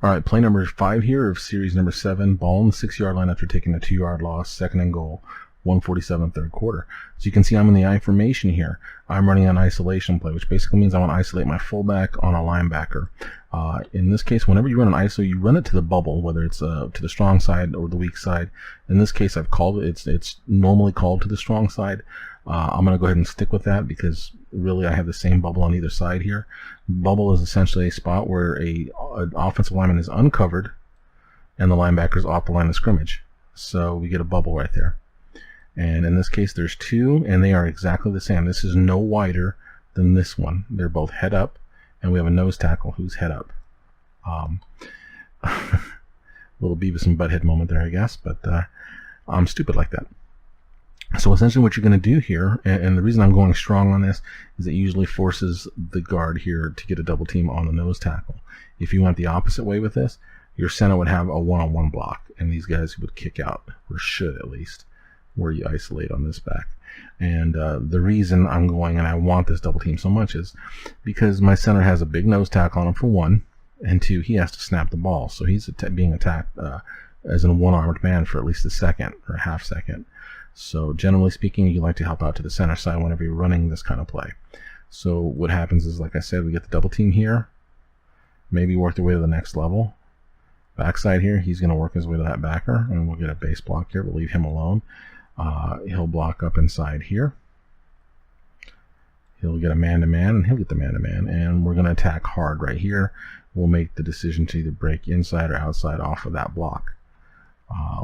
All right, play number 5 here of series number 7. Ball on the 6-yard line after taking a 2-yard loss. Second and goal. 147 third quarter. So you can see I'm in the I formation here. I'm running an isolation play, which basically means I want to isolate my fullback on a linebacker. In this case, whenever you run an ISO, you run it to the bubble, whether it's to the strong side or the weak side. In this case, I've called it. It's normally called to the strong side. I'm going to go ahead and stick with that because really I have the same bubble on either side here. Bubble is essentially a spot where an offensive lineman is uncovered and the linebacker is off the line of scrimmage. So we get a bubble right there. And in this case, there's 2, and they are exactly the same. This is no wider than this one. They're both head up, and we have a nose tackle who's head up. Little Beavis and Butthead moment there, I guess, but I'm stupid like that. So essentially what you're going to do here, and the reason I'm going strong on this, is it usually forces the guard here to get a double team on the nose tackle. If you went the opposite way with this, your center would have a one-on-one block, and these guys would kick out, or should at least, where you isolate on this back. And the reason I'm going and I want this double team so much is because my center has a big nose tackle on him for 1, and 2, he has to snap the ball. So he's being attacked as a one-armed man for at least a second or a half second. So generally speaking, you like to help out to the center side whenever you're running this kind of play. So what happens is, like I said, we get the double team here, maybe work their way to the next level. Backside here, he's going to work his way to that backer, and we'll get a base block here. We'll leave him alone. He'll block up inside here. He'll get a man-to-man, and he'll get the man-to-man, and we're going to attack hard right here. We'll make the decision to either break inside or outside off of that block.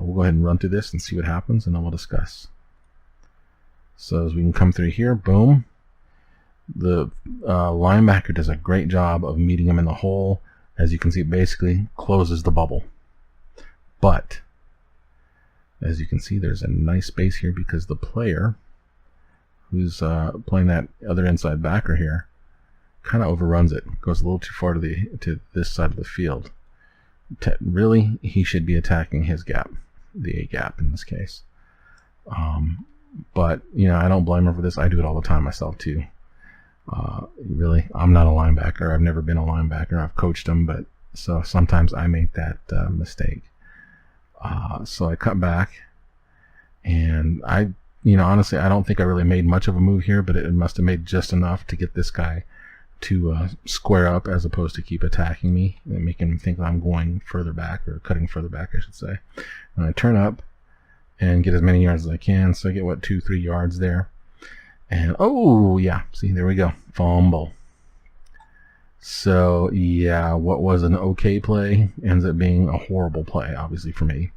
We'll go ahead and run through this and see what happens, and then we'll discuss. So as we can come through here, boom. The linebacker does a great job of meeting him in the hole. As you can see, it basically closes the bubble. But as you can see, there's a nice space here because the player who's playing that other inside backer here kind of overruns it, goes a little too far to this side of the field. Really, he should be attacking his gap, the A gap in this case. But you know, I don't blame him for this. I do it all the time myself too. Really, I'm not a linebacker. I've never been a linebacker. I've coached them, but so sometimes I make that mistake. So I cut back, and honestly, I don't think I really made much of a move here, but it must have made just enough to get this guy to square up as opposed to keep attacking me and making him think that I'm going further back, or cutting further back, I should say. And I turn up and get as many yards as I can, so I get, 2-3 yards there. And oh yeah, see, there we go, fumble. So yeah, what was an okay play ends up being a horrible play, obviously for me.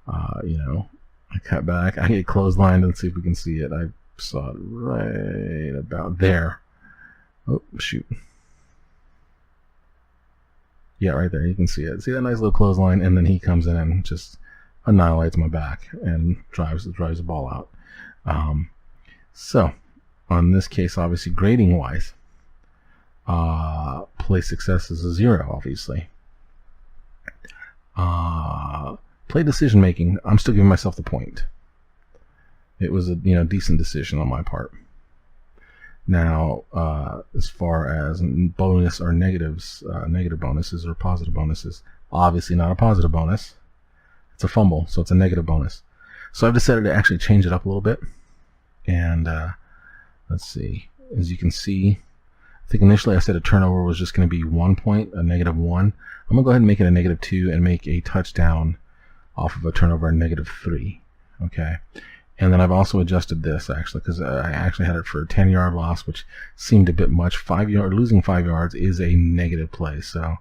I cut back, I get clotheslined. Let's see if we can see it. I saw it right about there. Oh shoot. Yeah, right there, you can see it. See that nice little clothesline, and then he comes in and just annihilates my back and drives the ball out. So on this case, obviously grading wise, play success is a 0, obviously. Play decision making, I'm still giving myself the point. It was a decent decision on my part. Now, as far as bonus or negatives, negative bonuses or positive bonuses, obviously not a positive bonus. It's a fumble, so it's a negative bonus. So I've decided to actually change it up a little bit. And let's see. As you can see, I think initially I said a turnover was just going to be 1 point, a -1. I'm going to go ahead and make it a -2 and make a touchdown off of a turnover, a -3. Okay. And then I've also adjusted this actually, because I actually had it for a 10-yard loss, which seemed a bit much. Losing 5 yards is a negative play, so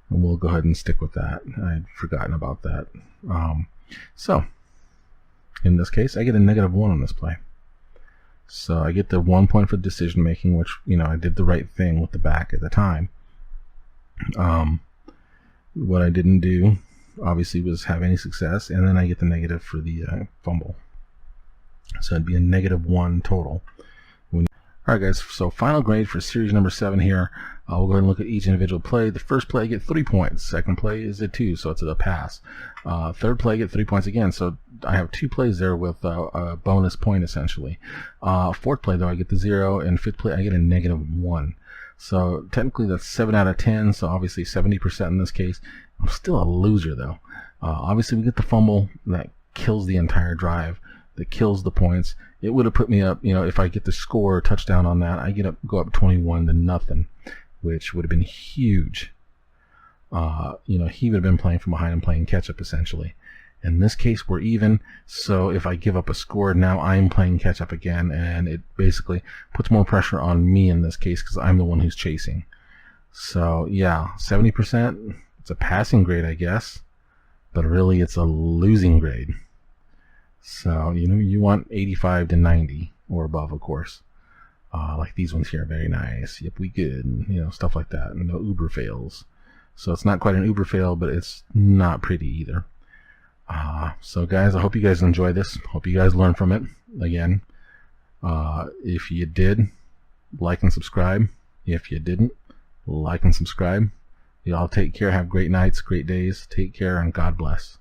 we'll go ahead and stick with that. I'd forgotten about that. So in this case, I get a -1 on this play. So I get the 1 point for decision making, which I did the right thing with the back at the time. What I didn't do, obviously, was have any success, and then I get the negative for the fumble. So it'd be a -1 total. Alright guys, so final grade for series number 7 here. We'll go ahead and look at each individual play. The first play, I get 3 points. Second play is a 2, so it's a pass. Third play, I get 3 points again, so I have 2 plays there with a bonus point essentially. Fourth play, though, I get the 0, and fifth play, I get a -1. So technically that's 7 out of 10, so obviously 70% in this case. I'm still a loser, though. Obviously, we get the fumble that kills the entire drive, that kills the points. It would have put me up, if I get the score or touchdown on that, I go up 21-0, which would have been huge. He would have been playing from behind and playing catch up essentially. In this case, we're even, so if I give up a score, now I'm playing catch up again, and it basically puts more pressure on me in this case because I'm the one who's chasing. So yeah, 70%, it's a passing grade, I guess, but really it's a losing grade. So, you want 85 to 90 or above, of course. Like these ones here, very nice. Yep, we good. And, stuff like that. And no Uber fails. So it's not quite an Uber fail, but it's not pretty either. So guys, I hope you guys enjoy this. Hope you guys learn from it. Again, if you did, like and subscribe. If you didn't, like and subscribe. Y'all take care. Have great nights, great days. Take care, and God bless.